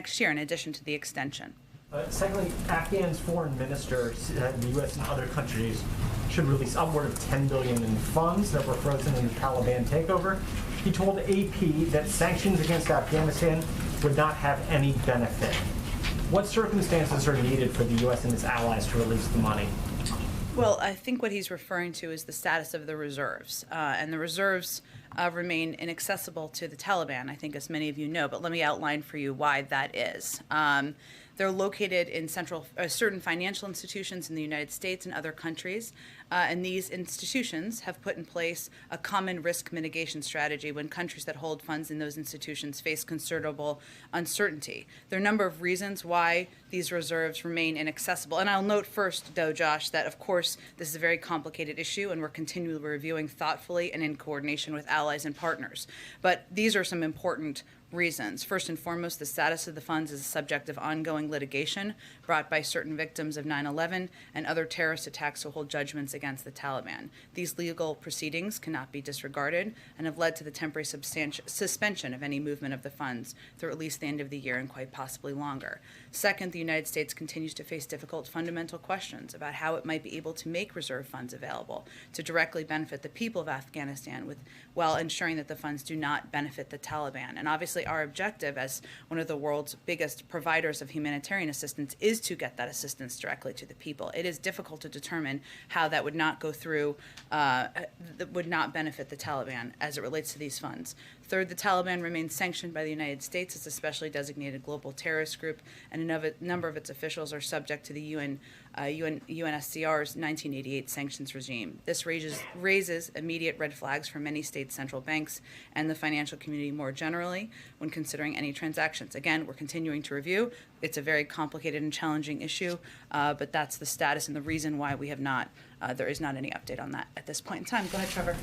next year in addition to the extension. Secondly, Afghan's foreign minister said the U.S. and other countries should release upward of $10 billion in funds that were frozen in the Taliban takeover. He told AP that sanctions against Afghanistan would not have any benefit. What circumstances are needed for the U.S. and its allies to release the money? Well, I think what he's referring to is the status of the reserves. And the reserves remain inaccessible to the Taliban, I think, as many of you know. But let me outline for you why that is. They're located in certain financial institutions in the United States and other countries. And these institutions have put in place a common risk mitigation strategy when countries that hold funds in those institutions face considerable uncertainty. There are a number of reasons why these reserves remain inaccessible. And I'll note first, though, Josh, that, of course, this is a very complicated issue, and we're continually reviewing thoughtfully and in coordination with allies and partners. But these are some important reasons. First and foremost, the status of the funds is a subject of ongoing litigation brought by certain victims of 9/11 and other terrorist attacks who hold judgments against the Taliban. These legal proceedings cannot be disregarded and have led to the temporary suspension of any movement of the funds through at least the end of the year and quite possibly longer. Second, the United States continues to face difficult fundamental questions about how it might be able to make reserve funds available to directly benefit the people of Afghanistan while ensuring that the funds do not benefit the Taliban. And obviously our objective as one of the world's biggest providers of humanitarian assistance is to get that assistance directly to the people. It is difficult to determine how that would not go through, that would not benefit the Taliban as it relates to these funds. Third, the Taliban remains sanctioned by the United States as a specially designated global terrorist group, and a number of its officials are subject to the UNSCR's 1988 sanctions regime. This raises immediate red flags for many state central banks and the financial community more generally when considering any transactions. Again, we're continuing to review. It's a very complicated and challenging issue, but that's the status and the reason why we have not, there is not any update on that at this point in time. Go ahead, Trevor.